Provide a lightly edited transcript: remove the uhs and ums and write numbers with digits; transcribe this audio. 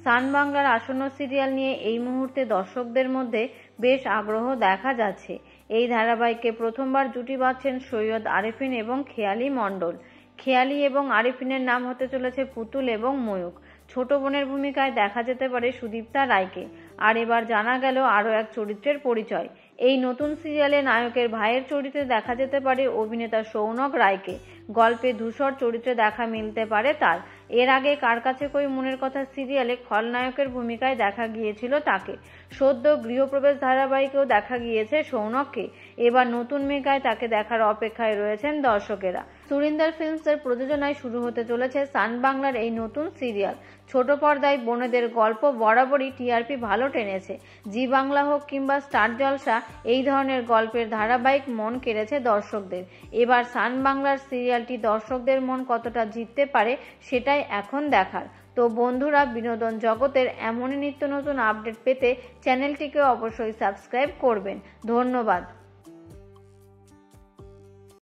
সান বাংলার আসন্ন সিরিয়াল নিয়ে এই মুহূর্তে দর্শকদের মধ্যে বেশ আগ্রহ দেখা যাচ্ছে। এই ধারাবাহিকে প্রথমবার জুটি বাঁধছেন সৈয়দ আরেফিন এবং খেয়ালি মণ্ডল। খেয়ালি এবং আরেফিনের নাম হতে চলেছে পুতুল এবং ময়ূক। ছোট বোনের ভূমিকায় দেখা যেতে পারে সুদীপ্তা রায়কে। আর এবার জানা গেল আরও এক চরিত্রের পরিচয়। এই নতুন সিরিয়ালে নায়কের ভাইয়ের চরিত্রে দেখা যেতে পারে অভিনেতা সৌনক রায়কে। গল্পে ধূসর চরিত্রে দেখা মিলতে পারে তার। এর আগে কার কাছে কই মনের কথা সিরিয়ালে খলনায়কের ভূমিকায় দেখা গিয়েছিল তাকে। সদ্য গৃহপ্রবেশ ধারাবাহিকেও দেখা গিয়েছে সৌনককে। এবার নতুন মেগায় তাকে দেখার অপেক্ষায় রয়েছেন দর্শকেরা। সুরিন্দর ফিল্মসের প্রযোজনায় শুরু হতে চলেছে সান বাংলার এই নতুন সিরিয়াল। ছোট পর্দায় বোনেদের গল্প বরাবরই টিআরপি ভালো টেনেছে। জি বাংলা হোক কিংবা স্টার জলসা, এই ধরনের গল্পের ধারাবাহিক মন কেড়েছে দর্শকদের। এবার সান বাংলার সিরিয়ালটি দর্শকদের মন কতটা জিততে পারে সেটাই এখন দেখার। তো বন্ধুরা, বিনোদন জগতের এমনই নিত্য নতুন আপডেট পেতে চ্যানেলটিকে অবশ্যই সাবস্ক্রাইব করবেন। ধন্যবাদ।